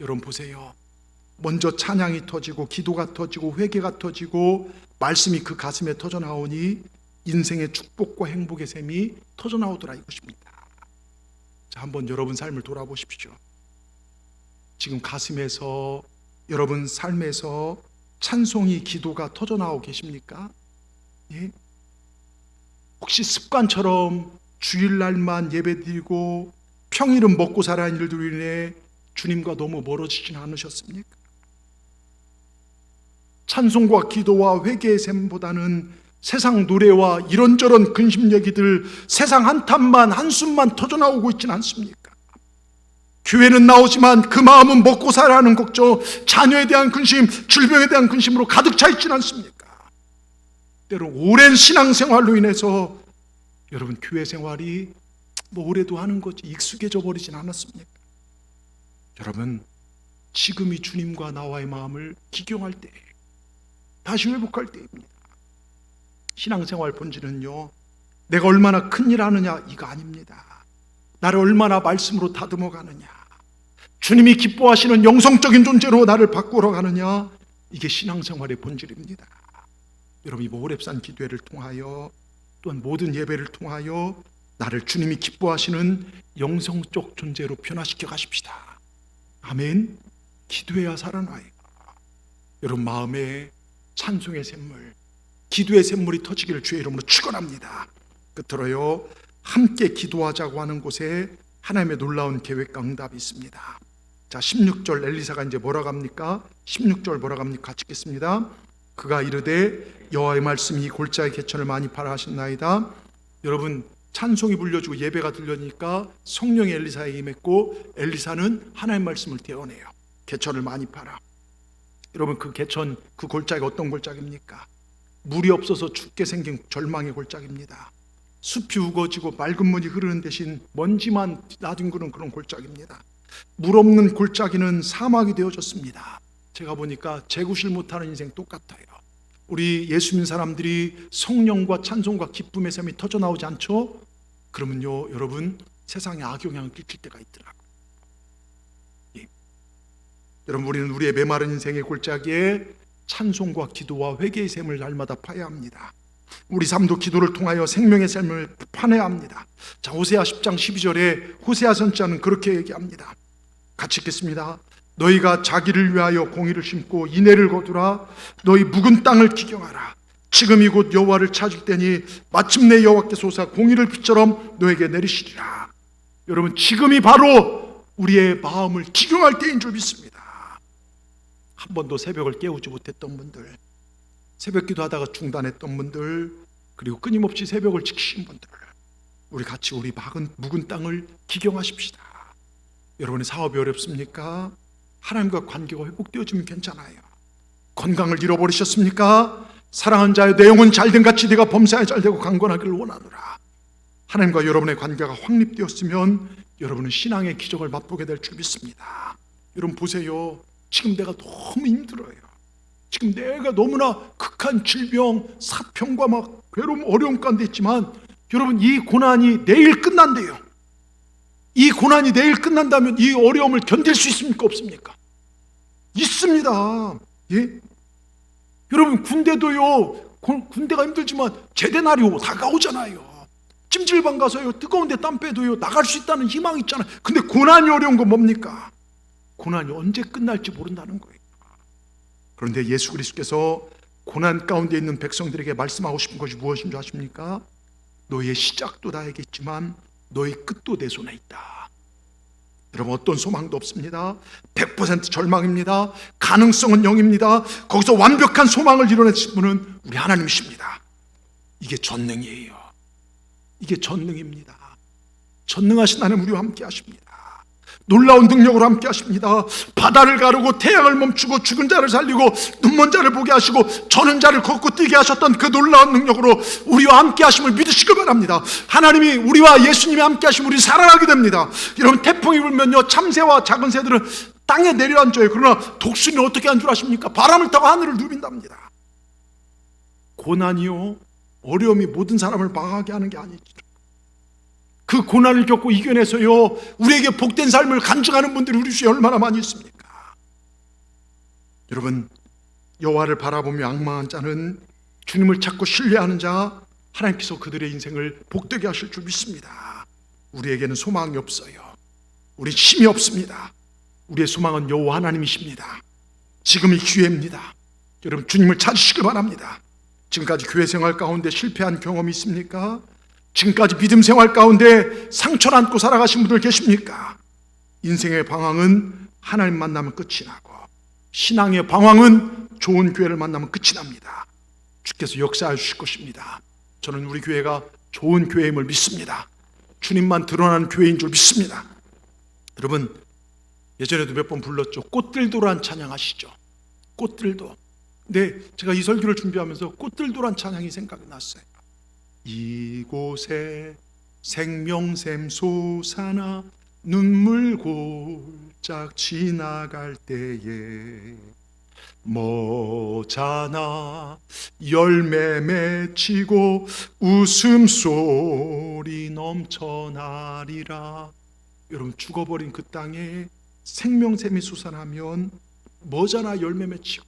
여러분 보세요. 먼저 찬양이 터지고 기도가 터지고 회개가 터지고 말씀이 그 가슴에 터져나오니 인생의 축복과 행복의 샘이 터져나오더라, 이것입니다. 자, 한번 여러분 삶을 돌아보십시오. 지금 가슴에서, 여러분 삶에서 찬송이, 기도가 터져나오고 계십니까? 예? 혹시 습관처럼 주일날만 예배드리고 평일은 먹고 살아야 하는 일들로 인해 주님과 너무 멀어지진 않으셨습니까? 찬송과 기도와 회개의 샘보다는 세상 노래와 이런저런 근심 얘기들, 세상 한탄만, 한숨만 터져나오고 있지는 않습니까? 교회는 나오지만 그 마음은 먹고 살아야 하는 걱정, 자녀에 대한 근심, 질병에 대한 근심으로 가득 차 있지는 않습니까? 때로 오랜 신앙생활로 인해서 여러분 교회 생활이 뭐 올해도 하는 거지 익숙해져 버리진 않았습니까? 여러분, 지금이 주님과 나와의 마음을 기경할 때, 다시 회복할 때입니다. 신앙생활 본질은요, 내가 얼마나 큰일 하느냐 이거 아닙니다. 나를 얼마나 말씀으로 다듬어 가느냐, 주님이 기뻐하시는 영성적인 존재로 나를 바꾸러 가느냐, 이게 신앙생활의 본질입니다. 여러분, 이 모렙산 기도회를 통하여 또한 모든 예배를 통하여 나를 주님이 기뻐하시는 영성적 존재로 변화시켜 가십시다. 아멘. 기도해야 살아나요. 여러분 마음에 찬송의 샘물, 기도의 샘물이 터지기를 주의 이름으로 축원합니다. 끝으로요, 함께 기도하자고 하는 곳에 하나님의 놀라운 계획과 응답이 있습니다. 자, 16절 엘리사가 이제 뭐라고 합니까? 16절 뭐라고 합니까? 같이 읽겠습니다. 그가 이르되 여호와의 말씀이 이 골짜기 개천을 많이 파라 하셨나이다. 여러분, 찬송이 불려주고 예배가 들려니까 성령이 엘리사에게 임했고 엘리사는 하나님의 말씀을 대언해요. 개천을 많이 파라. 여러분, 그 개천, 그 골짜기가 어떤 골짜기입니까? 물이 없어서 죽게 생긴 절망의 골짜기입니다. 숲이 우거지고 맑은 물이 흐르는 대신 먼지만 나뒹구는 그런 골짜기입니다. 물 없는 골짜기는 사막이 되어졌습니다. 제가 보니까 재구실 못하는 인생 똑같아요. 우리 예수 믿는 사람들이 성령과 찬송과 기쁨의 샘이 터져나오지 않죠? 그러면요, 여러분, 세상에 악영향을 끼칠 때가 있더라고요. 예. 여러분, 우리는 우리의 메마른 인생의 골짜기에 찬송과 기도와 회개의 샘을 날마다 파야 합니다. 우리 삶도 기도를 통하여 생명의 샘을 파내야 합니다. 자, 호세아 10장 12절에 호세아 선지자는 그렇게 얘기합니다. 같이 읽겠습니다. 너희가 자기를 위하여 공의를 심고 인애를 거두라. 너희 묵은 땅을 기경하라. 지금 이곳 여호와를 찾을 때니 마침내 여호와께서 공의를 빛처럼 너에게 내리시리라. 여러분, 지금이 바로 우리의 마음을 기경할 때인 줄 믿습니다. 한 번도 새벽을 깨우지 못했던 분들, 새벽 기도하다가 중단했던 분들, 그리고 끊임없이 새벽을 지키신 분들, 우리 같이 우리 묵은 땅을 기경하십시다. 여러분의 사업이 어렵습니까? 하나님과 관계가 회복되어지면 괜찮아요. 건강을 잃어버리셨습니까? 사랑하는 자여, 내 영혼 잘된 같이 네가 범사에 잘되고 강건하기를 원하노라. 하나님과 여러분의 관계가 확립되었으면 여러분은 신앙의 기적을 맛보게 될 줄 믿습니다. 여러분 보세요. 지금 내가 너무 힘들어요. 지금 내가 너무나 극한 질병, 사병과 막 괴로움, 어려움 가운데 있지만 여러분, 이 고난이 내일 끝난대요. 이 고난이 내일 끝난다면 이 어려움을 견딜 수 있습니까? 없습니까? 있습니다. 예? 여러분, 군대도요, 군대가 힘들지만 제대 날이 다가오잖아요. 찜질방 가서요, 뜨거운데 땀 빼도요, 나갈 수 있다는 희망이 있잖아요. 근데 고난이 어려운 건 뭡니까? 고난이 언제 끝날지 모른다는 거예요. 그런데 예수 그리스도께서 고난 가운데 있는 백성들에게 말씀하고 싶은 것이 무엇인 줄 아십니까? 너희의 시작도 나에게 있지만 너희 끝도 내 손에 있다. 여러분, 어떤 소망도 없습니다. 100% 절망입니다. 가능성은 0입니다. 거기서 완벽한 소망을 이뤄내신 분은 우리 하나님이십니다. 이게 전능이에요. 이게 전능입니다. 전능하신 하나님 우리와 함께 하십니다. 놀라운 능력으로 함께 하십니다. 바다를 가르고 태양을 멈추고 죽은 자를 살리고 눈먼 자를 보게 하시고 저는 자를 걷고 뛰게 하셨던 그 놀라운 능력으로 우리와 함께 하심을 믿으시길 바랍니다. 하나님이 우리와 예수님이 함께 하시면 우리 살아나게 됩니다. 여러분, 태풍이 불면요, 참새와 작은 새들은 땅에 내려앉아요. 그러나 독수리는 어떻게 한 줄 아십니까? 바람을 타고 하늘을 누빈답니다. 고난이요, 어려움이 모든 사람을 망하게 하는 게 아니죠. 그 고난을 겪고 이겨내서요, 우리에게 복된 삶을 간증하는 분들이 우리 주위에 얼마나 많이 있습니까? 여러분, 여호와를 바라보며 앙망한 자는, 주님을 찾고 신뢰하는 자, 하나님께서 그들의 인생을 복되게 하실 줄 믿습니다. 우리에게는 소망이 없어요. 우리 힘이 없습니다. 우리의 소망은 여호와 하나님이십니다. 지금이 기회입니다. 여러분, 주님을 찾으시길 바랍니다. 지금까지 교회 생활 가운데 실패한 경험이 있습니까? 지금까지 믿음 생활 가운데 상처를 안고 살아가신 분들 계십니까? 인생의 방황은 하나님 만나면 끝이 나고, 신앙의 방황은 좋은 교회를 만나면 끝이 납니다. 주께서 역사해 주실 것입니다. 저는 우리 교회가 좋은 교회임을 믿습니다. 주님만 드러나는 교회인 줄 믿습니다. 여러분, 예전에도 몇 번 불렀죠. 꽃들도란 찬양 아시죠? 꽃들도. 근데 제가 이 설교를 준비하면서 꽃들도란 찬양이 생각이 났어요. 이곳에 생명샘 솟아나 눈물 골짝 지나갈 때에 머자나 열매 맺히고 웃음소리 넘쳐나리라. 여러분, 죽어버린 그 땅에 생명샘이 솟아나면 머자나 열매 맺히고,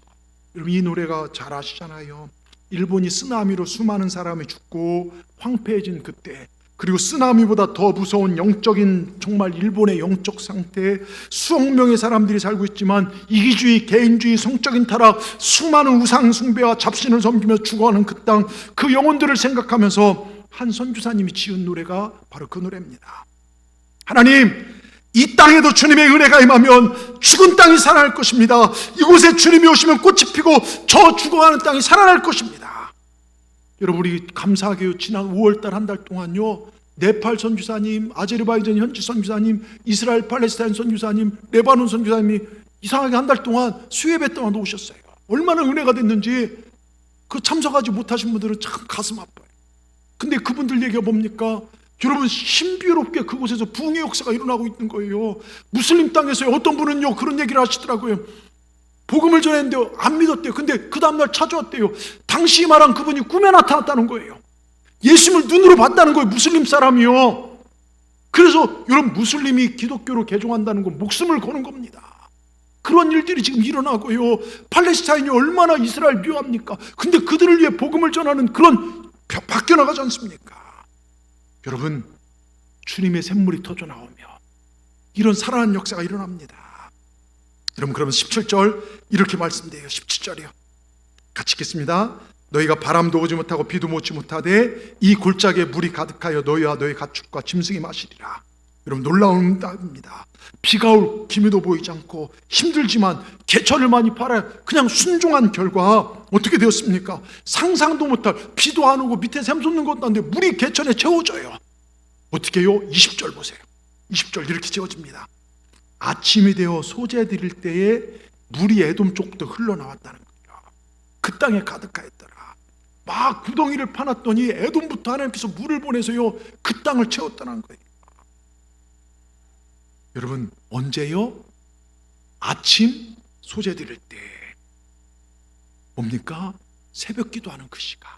여러분 이 노래가 잘 아시잖아요. 일본이 쓰나미로 수많은 사람이 죽고 황폐해진 그때, 그리고 쓰나미보다 더 무서운 영적인, 정말 일본의 영적 상태에 수억 명의 사람들이 살고 있지만 이기주의, 개인주의, 성적인 타락, 수많은 우상 숭배와 잡신을 섬기며 죽어가는 그 땅, 그 영혼들을 생각하면서 한 선교사님이 지은 노래가 바로 그 노래입니다. 하나님, 이 땅에도 주님의 은혜가 임하면 죽은 땅이 살아날 것입니다. 이곳에 주님이 오시면 꽃이 피고 저 죽어가는 땅이 살아날 것입니다. 여러분, 우리 감사하게요, 지난 5월달 한 달 동안요, 네팔 선교사님, 아제르바이잔 현지 선교사님, 이스라엘 팔레스타인 선교사님, 레바논 선교사님이 이상하게 한 달 동안 수예배 동안 오셨어요. 얼마나 은혜가 됐는지 그 참석하지 못하신 분들은 참 가슴 아파요. 근데 그분들 얘기가 뭡니까? 여러분, 신비롭게 그곳에서 부흥의 역사가 일어나고 있는 거예요. 무슬림 땅에서요, 어떤 분은요 그런 얘기를 하시더라고요. 복음을 전했는데 안 믿었대요. 근데 그 다음날 찾아왔대요. 당시 말한 그분이 꿈에 나타났다는 거예요. 예수님을 눈으로 봤다는 거예요, 무슬림 사람이요. 그래서 여러분, 무슬림이 기독교로 개종한다는 건 목숨을 거는 겁니다. 그런 일들이 지금 일어나고요. 팔레스타인이 얼마나 이스라엘 미워합니까? 근데 그들을 위해 복음을 전하는 그런 바뀌어나가지 않습니까? 여러분, 주님의 샘물이 터져 나오며 이런 살아난 역사가 일어납니다. 여러분, 그러면 17절 이렇게 말씀돼요. 17절이요. 같이 읽겠습니다. 너희가 바람도 오지 못하고 비도 못지 못하되 이 골짜기에 물이 가득하여 너희와 너희 가축과 짐승이 마시리라. 여러분, 놀라운 땅입니다. 비가 올 기미도 보이지 않고 힘들지만 개천을 많이 팔아 그냥 순종한 결과 어떻게 되었습니까? 상상도 못할, 비도 안 오고 밑에 샘솟는 것도 안 돼, 물이 개천에 채워져요. 어떻게 해요? 20절 보세요. 20절 이렇게 채워집니다. 아침이 되어 소재 드릴 때에 물이 에돔 쪽부터 흘러나왔다는 거예요. 그 땅에 가득하였더라. 막 구덩이를 파놨더니 에돔부터 하나님께서 물을 보내서요 그 땅을 채웠다는 거예요. 여러분, 언제요? 아침 소재 드릴 때. 뭡니까? 새벽 기도하는 그 시간.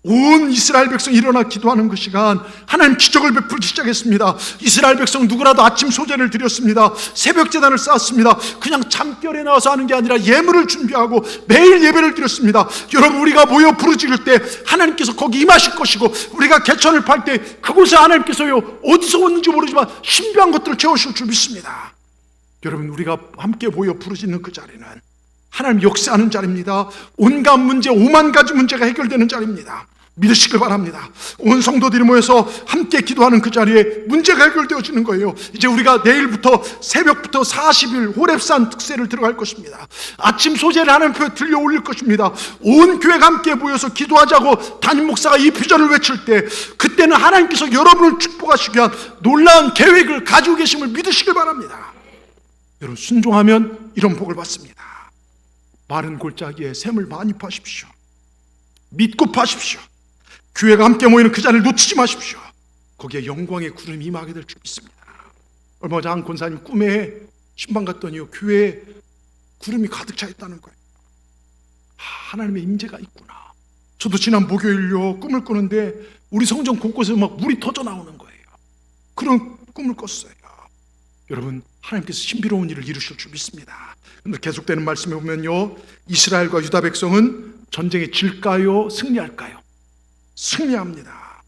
온 이스라엘 백성이 일어나 기도하는 그 시간, 하나님 기적을 베풀기 시작했습니다. 이스라엘 백성 누구라도 아침 소재를 드렸습니다. 새벽 제단을 쌓았습니다. 그냥 잠결에 나와서 하는 게 아니라 예물을 준비하고 매일 예배를 드렸습니다. 여러분, 우리가 모여 부르짖을 때 하나님께서 거기 임하실 것이고, 우리가 개천을 팔 때 그곳에 하나님께서요 어디서 왔는지 모르지만 신비한 것들을 채우실 줄 믿습니다. 여러분, 우리가 함께 모여 부르짖는 그 자리는 하나님 역사하는 자리입니다. 온갖 문제, 5만 가지 문제가 해결되는 자리입니다. 믿으시길 바랍니다. 온 성도들이 모여서 함께 기도하는 그 자리에 문제가 해결되어지는 거예요. 이제 우리가 내일부터 새벽부터 40일 호렙산 특세를 들어갈 것입니다. 아침 소재를 하나님 앞에 들려 올릴 것입니다. 온 교회가 함께 모여서 기도하자고 담임 목사가 이 비전을 외칠 때, 그때는 하나님께서 여러분을 축복하시기 위한 놀라운 계획을 가지고 계심을 믿으시길 바랍니다. 여러분, 순종하면 이런 복을 받습니다. 마른 골짜기에 샘을 많이 파십시오. 믿고 파십시오. 교회가 함께 모이는 그 자리를 놓치지 마십시오. 거기에 영광의 구름이 임하게 될 줄 믿습니다. 얼마 전 한 권사님 꿈에 신방 갔더니요 교회에 구름이 가득 차 있다는 거예요. 하나님의 임재가 있구나. 저도 지난 목요일요 꿈을 꾸는데 우리 성전 곳곳에 막 물이 터져 나오는 거예요. 그런 꿈을 꿨어요. 여러분, 하나님께서 신비로운 일을 이루실 줄 믿습니다. 근데 계속되는 말씀에 보면요, 이스라엘과 유다 백성은 전쟁에 질까요? 승리할까요? 승리합니다.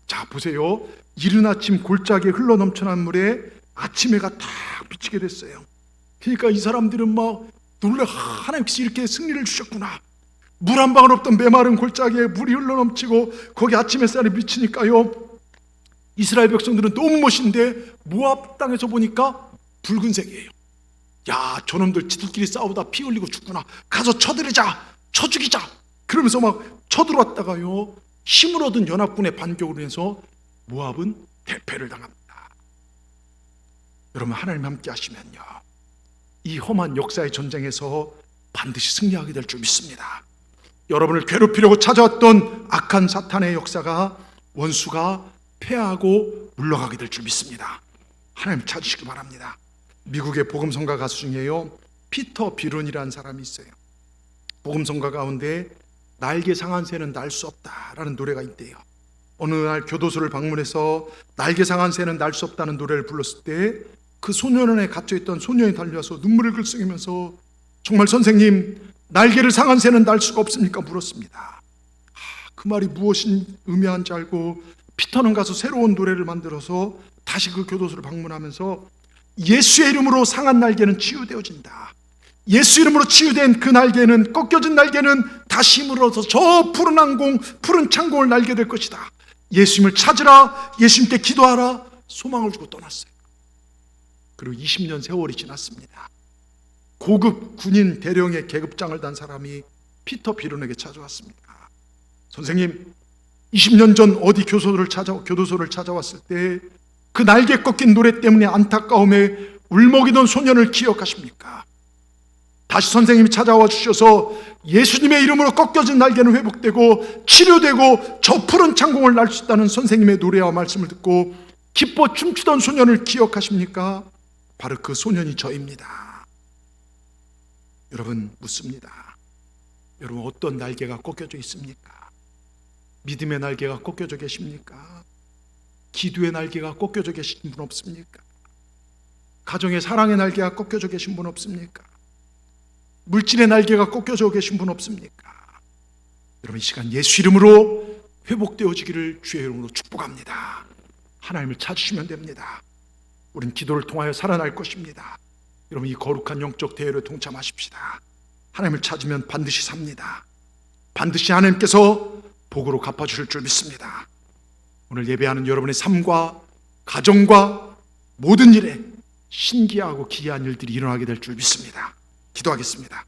자, 보세요. 이른 아침 골짜기에 흘러넘쳐난 물에 아침 해가 탁 비치게 됐어요. 그러니까 이 사람들은 막 놀래, 하나님께서 이렇게 승리를 주셨구나. 물 한 방울 없던 메마른 골짜기에 물이 흘러넘치고 거기 아침 햇살이 비치니까요, 이스라엘 백성들은 너무 멋있는데 모압 땅에서 보니까 붉은색이에요. 야, 저놈들 지들끼리 싸우다 피 흘리고 죽구나. 가서 쳐들이자, 쳐 죽이자. 그러면서 막 쳐들어왔다가요, 힘을 얻은 연합군의 반격으로 해서 모압은 대패를 당합니다. 여러분, 하나님 함께 하시면요, 이 험한 역사의 전쟁에서 반드시 승리하게 될 줄 믿습니다. 여러분을 괴롭히려고 찾아왔던 악한 사탄의 역사가, 원수가 패하고 물러가게 될 줄 믿습니다. 하나님 찾으시기 바랍니다. 미국의 복음성가 가수 중에요, 피터 비룬이라는 사람이 있어요. 복음성가 가운데 날개 상한 새는 날 수 없다라는 노래가 있대요. 어느 날 교도소를 방문해서 날개 상한 새는 날 수 없다는 노래를 불렀을 때 그 소년원에 갇혀있던 소년이 달려와서 눈물을 글썽이면서, 정말 선생님, 날개를 상한 새는 날 수가 없습니까? 물었습니다. 그 말이 무엇이 의미한지 알고 피터는 가서 새로운 노래를 만들어서 다시 그 교도소를 방문하면서, 예수의 이름으로 상한 날개는 치유되어진다. 예수 이름으로 치유된 그 날개는, 꺾여진 날개는 다시 힘을 얻어서 저 푸른 항공, 푸른 창공을 날게 될 것이다. 예수님을 찾으라, 예수님께 기도하라, 소망을 주고 떠났어요. 그리고 20년 세월이 지났습니다. 고급 군인 대령의 계급장을 단 사람이 피터 비론에게 찾아왔습니다. 선생님, 20년 전 어디 교도소를 찾아왔을 때 그 날개 꺾인 노래 때문에 안타까움에 울먹이던 소년을 기억하십니까? 다시 선생님이 찾아와 주셔서 예수님의 이름으로 꺾여진 날개는 회복되고 치료되고 저 푸른 창공을 날 수 있다는 선생님의 노래와 말씀을 듣고 기뻐 춤추던 소년을 기억하십니까? 바로 그 소년이 저입니다. 여러분, 묻습니다. 여러분, 어떤 날개가 꺾여져 있습니까? 믿음의 날개가 꺾여져 계십니까? 기도의 날개가 꺾여져 계신 분 없습니까? 가정의 사랑의 날개가 꺾여져 계신 분 없습니까? 물질의 날개가 꺾여져 계신 분 없습니까? 여러분, 이 시간 예수 이름으로 회복되어지기를 주의 이름으로 축복합니다. 하나님을 찾으시면 됩니다. 우린 기도를 통하여 살아날 것입니다. 여러분, 이 거룩한 영적 대회에 동참하십시다. 하나님을 찾으면 반드시 삽니다. 반드시 하나님께서 복으로 갚아주실 줄 믿습니다. 오늘 예배하는 여러분의 삶과 가정과 모든 일에 신기하고 기이한 일들이 일어나게 될 줄 믿습니다. 기도하겠습니다.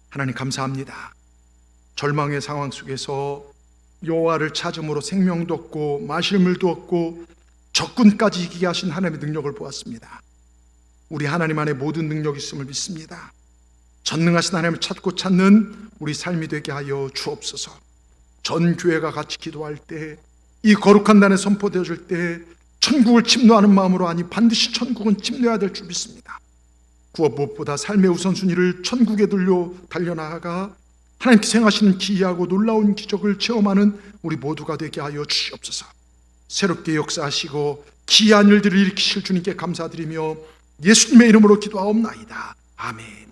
하나님, 감사합니다. 절망의 상황 속에서 여호와를 찾음으로 생명도 얻고 마실 물도 얻고 적군까지 이기게 하신 하나님의 능력을 보았습니다. 우리 하나님 안에 모든 능력이 있음을 믿습니다. 전능하신 하나님을 찾고 찾는 우리 삶이 되게 하여 주옵소서. 전 교회가 같이 기도할 때, 이 거룩한 날에 선포되어질 때 천국을 침노하는 마음으로, 아니 반드시 천국은 침노해야 될 줄 믿습니다. 구원 무엇보다 삶의 우선순위를 천국에 달려나가 하나님께서 행하시는 기이하고 놀라운 기적을 체험하는 우리 모두가 되게 하여 주시옵소서. 새롭게 역사하시고 기이한 일들을 일으키실 주님께 감사드리며 예수님의 이름으로 기도하옵나이다. 아멘.